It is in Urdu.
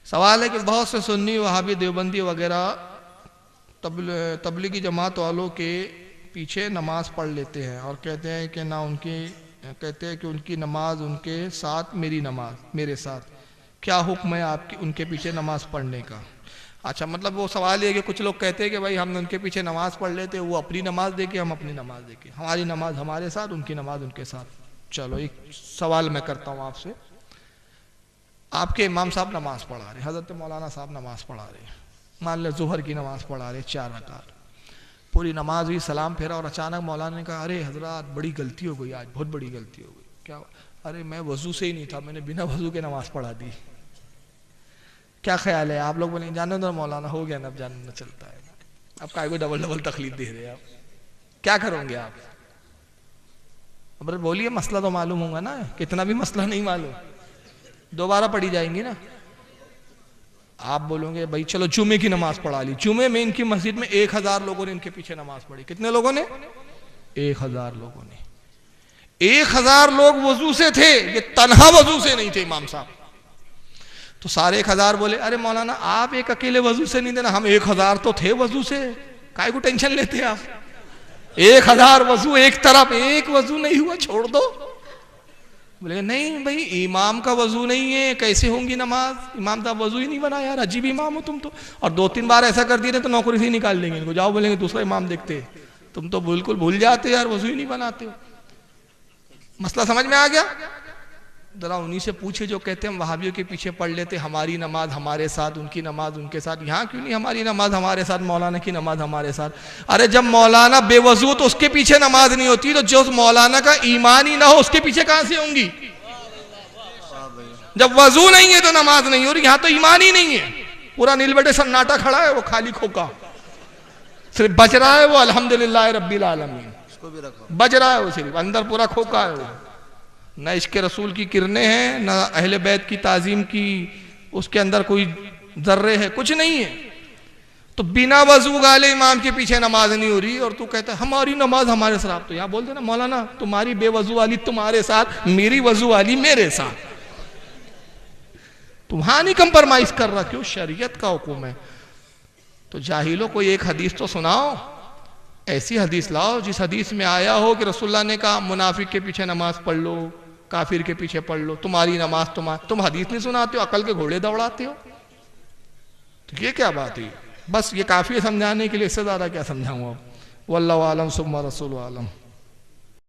سوال ہے کہ بہت سے سنی وہابی دیوبندی وغیرہ تبلیغی جماعت والوں کے پیچھے نماز پڑھ لیتے ہیں اور کہتے ہیں کہ ان کی نماز ان کے ساتھ میری نماز میرے ساتھ، کیا حکم ہے آپ کی ان کے پیچھے نماز پڑھنے کا؟ اچھا، مطلب وہ سوال یہ ہے کہ کچھ لوگ کہتے ہیں کہ بھائی ہم ان کے پیچھے نماز پڑھ لیتے، وہ اپنی نماز دے کے ہم اپنی نماز دے کے، ہماری نماز ہمارے ساتھ، ان کی نماز ان کے ساتھ۔ چلو ایک سوال میں کرتا ہوں آپ سے، آپ کے امام صاحب نماز پڑھا رہے، حضرت مولانا صاحب نماز پڑھا رہے، مان لیں ظہر کی نماز پڑھا رہے 4 رکعت، پوری نماز ہوئی، سلام پھیرا اور اچانک مولانا نے کہا ارے حضرات بڑی غلطی ہو گئی، آج بہت بڑی غلطی ہو گئی۔ کیا؟ ارے میں وضو سے ہی نہیں تھا، میں نے بنا وضو کے نماز پڑھا دی۔ کیا خیال ہے؟ آپ لوگ بولیں جانے دو مولانا، ہو گیا نا، اب جاننا چلتا ہے، اب کائے کو ڈبل تکلیف دے رہے آپ، کیا کریں گے آپ؟ اب بولیے، مسئلہ تو معلوم ہوگا نا، کتنا بھی مسئلہ نہیں معلوم دوبارہ پڑھی جائیں گی نا۔ آپ بولیں گے بھائی چلو جمعے کی نماز پڑھا لی، جمعے میں ان کی مسجد میں 1000 لوگوں نے ان کے پیچھے نماز پڑھی، کتنے لوگوں نے؟ 1000 لوگوں نے۔ 1000 لوگ وضو سے تھے، یہ تنہا وضو سے نہیں تھے امام صاحب۔ تو سارے 1000 بولے ارے مولانا آپ ایک اکیلے وضو سے نہیں دینا، ہم 1000 تو تھے وضو سے، کائے کو ٹینشن لیتے ہیں آپ؟ 1000 وضو ایک طرف، ایک وضو نہیں ہوا چھوڑ دو۔ بولے نہیں بھائی امام کا وضو نہیں ہے، کیسے ہوں گی نماز؟ امام صاحب وضو ہی نہیں بنا، یار عجیب امام ہو تم تو، اور 2-3 بار ایسا کر دیے تو نوکری سے ہی نکال دیں گے ان کو، جاؤ بولیں گے دوسرا امام دیکھتے، تم تو بالکل بھول جاتے یار، وضو ہی نہیں بناتے ہو۔ مسئلہ سمجھ میں آ گیا؟ ذرا انہی سے پوچھے جو کہتے ہیں ہم وہابیوں کے پیچھے پڑھ لیتے، ہماری نماز ہمارے ساتھ، ان کی نماز ان کے ساتھ۔ یہاں کیوں نہیں ہماری نماز ہمارے ساتھ، مولانا کی نماز ہمارے ساتھ؟ ارے جب مولانا بے وضو تو اس کے پیچھے نماز نہیں ہوتی، تو جو مولانا کا ایمان ہی نہ ہو اس کے پیچھے کہاں سے ہوں گی؟ جب وضو نہیں ہے تو نماز نہیں ہو رہی، یہاں تو ایمان ہی نہیں ہے، پورا نیل بٹے سناٹا کھڑا ہے، وہ خالی کھوکا صرف بج رہا ہے، وہ الحمدللہ رب العالمین بج رہا ہے، وہ صرف اندر پورا کھوکا ہے، وہ نہ عشق رسول کی کرنیں ہیں، نہ اہل بیت کی تعظیم کی اس کے اندر کوئی ذرے ہے، کچھ نہیں ہے۔ تو بنا وضو والے امام کے پیچھے نماز نہیں ہو رہی، اور تو کہتا ہے ہماری نماز ہمارے ساتھ۔ تو یہاں بول دینا مولانا تمہاری بے وضو والی تمہارے ساتھ، میری وضو والی میرے ساتھ، تمہاں نہیں کمپرمائز کر رہا، کیوں؟ شریعت کا حکم ہے۔ تو جاہلوں کو ایک حدیث تو سناؤ، ایسی حدیث لاؤ جس حدیث میں آیا ہو کہ رسول اللہ نے کہا منافق کے پیچھے نماز پڑھ لو، کافر کے پیچھے پڑھ لو، تمہاری نماز تم حدیث نہیں سناتے ہو، عقل کے گھوڑے دوڑاتے ہو، تو یہ کیا بات ہے؟ بس یہ کافی ہے سمجھانے کے لیے، اس سے زیادہ کیا سمجھاؤں اب؟ واللہ عالم ثم رسول عالم۔